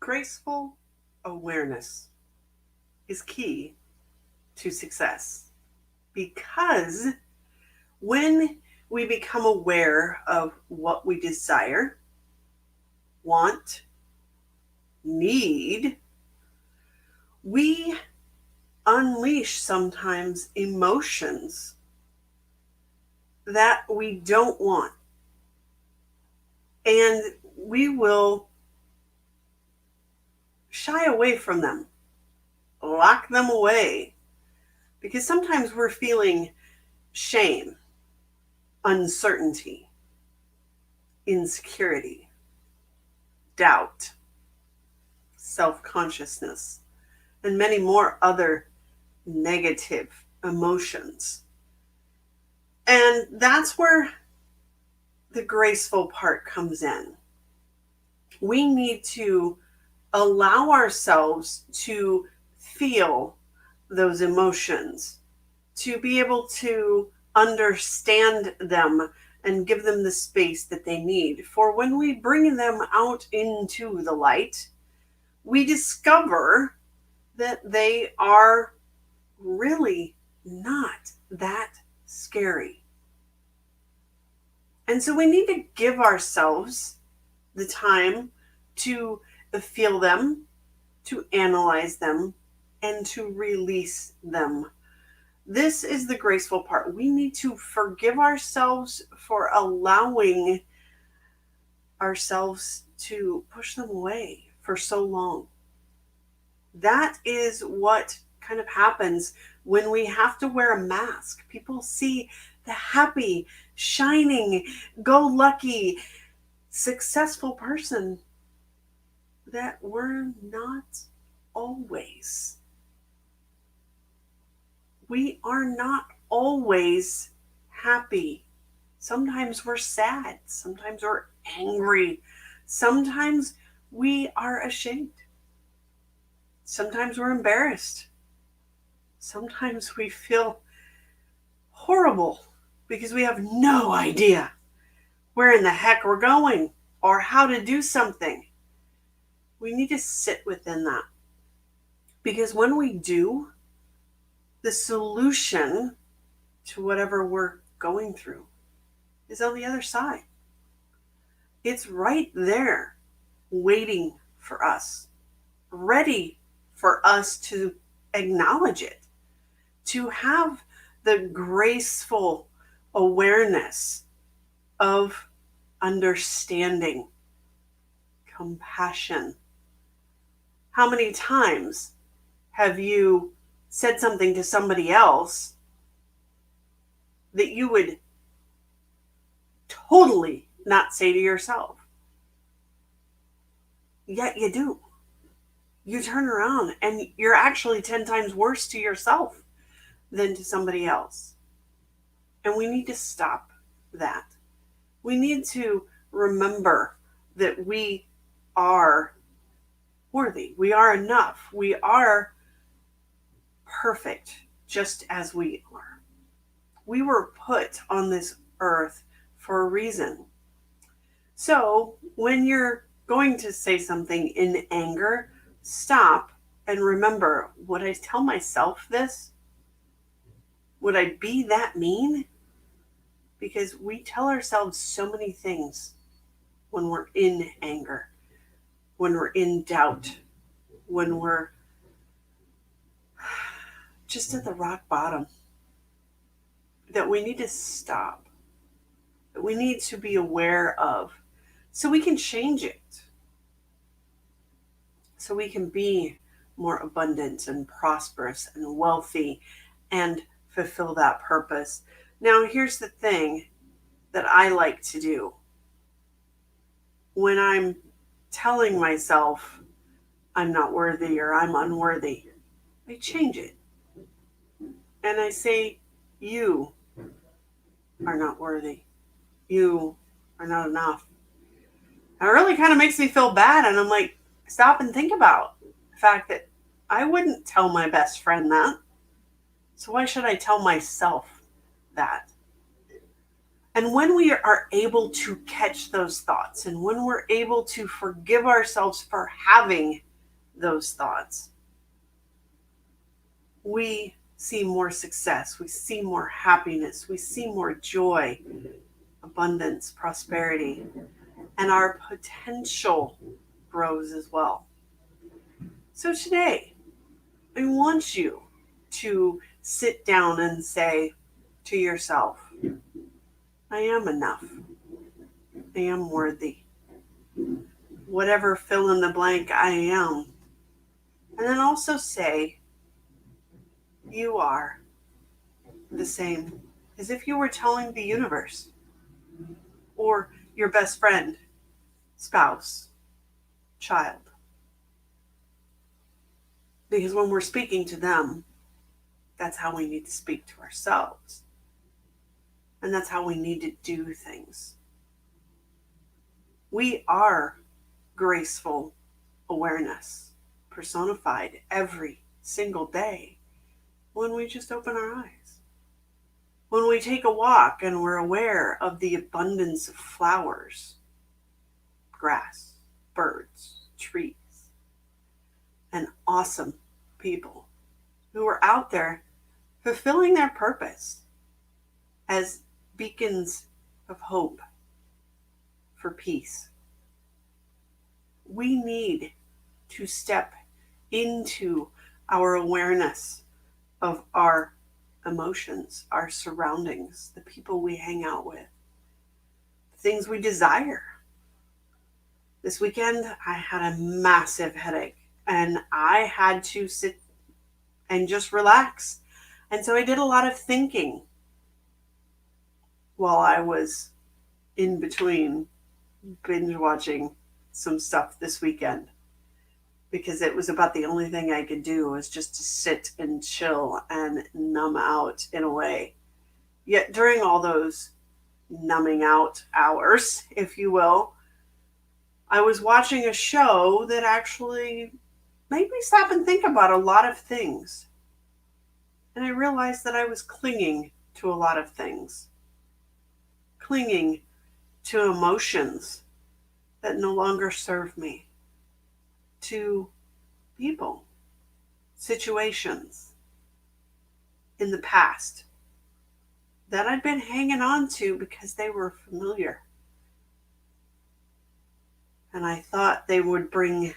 Graceful awareness is key to success because when we become aware of what we desire, want, need, we unleash sometimes emotions that we don't want. And we will shy away from them, lock them away, because sometimes we're feeling shame, uncertainty, insecurity, doubt, self-consciousness, and many more other negative emotions. And that's where the graceful part comes in. We need to allow ourselves to feel those emotions, to be able to understand them and give them the space that they need. For when we bring them out into the light, we discover that they are really not that scary. And so we need to give ourselves the time to feel them, to analyze them, and to release them. This is the graceful part. We need to forgive ourselves for allowing ourselves to push them away for so long. That is what kind of happens when we have to wear a mask. People see the happy, shining, go lucky, successful person that we're not always. We are not always happy. Sometimes we're sad. Sometimes we're angry. Sometimes we are ashamed. Sometimes we're embarrassed. Sometimes we feel horrible because we have no idea where in the heck we're going or how to do something. We need to sit within that. Because when we do, the solution to whatever we're going through is on the other side. It's right there, waiting for us, ready for us to acknowledge it, to have the graceful awareness of understanding, compassion. How many times have you said something to somebody else that you would totally not say to yourself? Yet you do. You turn around and you're actually 10 times worse to yourself than to somebody else. And we need to stop that. We need to remember that we are worthy. We are enough. We are perfect just as we are. We were put on this earth for a reason. So when you're going to say something in anger, stop and remember, would I tell myself this? Would I be that mean? Because we tell ourselves so many things when we're in anger, when we're in doubt, when we're just at the rock bottom, that we need to stop, that we need to be aware of, so we can change it, so we can be more abundant and prosperous and wealthy and fulfill that purpose. Now, here's the thing that I like to do when I'm telling myself I'm not worthy or I'm unworthy. I change it. And I say, you are not worthy. You are not enough. And it really kind of makes me feel bad. And I'm like, stop and think about the fact that I wouldn't tell my best friend that. So why should I tell myself that? And when we are able to catch those thoughts, and when we're able to forgive ourselves for having those thoughts, we see more success, we see more happiness, we see more joy, abundance, prosperity, and our potential grows as well. So today, I want you to sit down and say to yourself, I am enough. I am worthy. Whatever fill in the blank I am. And then also say, you are the same as if you were telling the universe or your best friend, spouse, child. Because when we're speaking to them, that's how we need to speak to ourselves. And that's how we need to do things. We are graceful awareness, personified every single day when we just open our eyes. When we take a walk and we're aware of the abundance of flowers, grass, birds, trees, and awesome people who are out there fulfilling their purpose as beacons of hope for peace. We need to step into our awareness of our emotions, our surroundings, the people we hang out with, the things we desire. This weekend, I had a massive headache and I had to sit and just relax. And so I did a lot of thinking while I was in between binge watching some stuff this weekend, because it was about the only thing I could do was just to sit and chill and numb out in a way. Yet during all those numbing out hours, if you will, I was watching a show that actually made me stop and think about a lot of things. And I realized that I was clinging to a lot of things, clinging to emotions that no longer serve me, to people, situations in the past that I'd been hanging on to because they were familiar. And I thought they would bring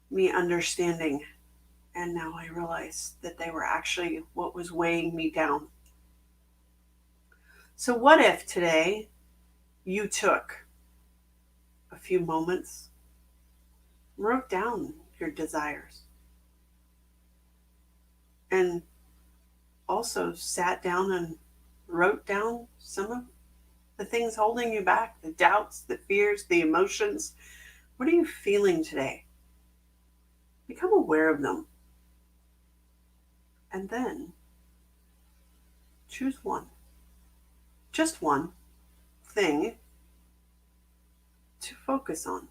me understanding. And now I realize that they were actually what was weighing me down. So what if today you took a few moments, wrote down your desires, and also sat down and wrote down some of the things holding you back, the doubts, the fears, the emotions. What are you feeling today? Become aware of them. And then choose one, just one thing to focus on,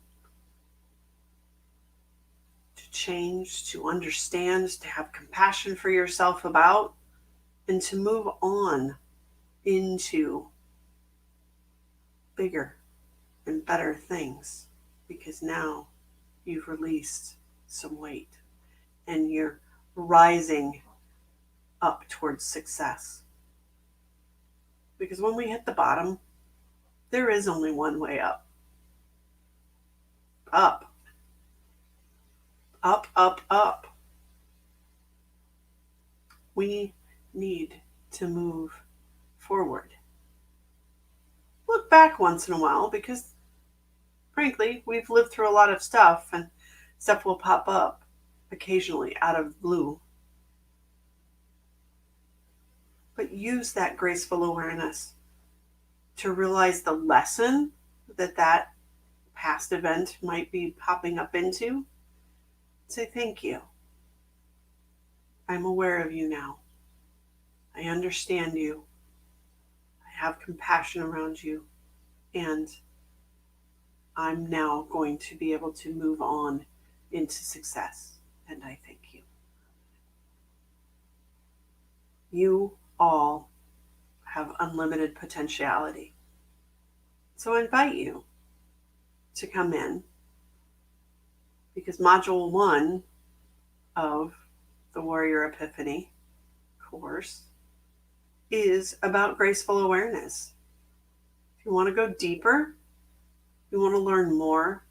to change, to understand, to have compassion for yourself about, and to move on into bigger and better things, because now you've released some weight and you're rising up towards success. Because when we hit the bottom, there is only one way up. Up. Up, up, up. We need to move forward. Look back once in a while, because frankly, we've lived through a lot of stuff, and stuff will pop up occasionally out of blue. But use that graceful awareness to realize the lesson that that past event might be popping up into. Say, thank you. I'm aware of you now. I understand you. I have compassion around you. And I'm now going to be able to move on into success. And I thank you. You all have unlimited potentiality. So I invite you to come in, because Module 1 of the Warrior Epiphany course is about graceful awareness. If you want to go deeper, if you want to learn more,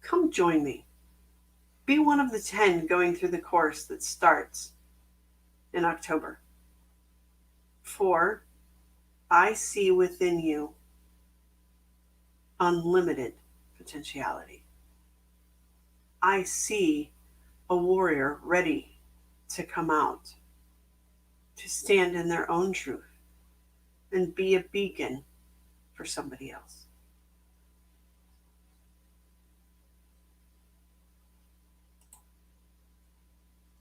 come join me. Be one of the 10 going through the course that starts in October. For I see within you unlimited potentiality. I see a warrior ready to come out, to stand in their own truth and be a beacon for somebody else.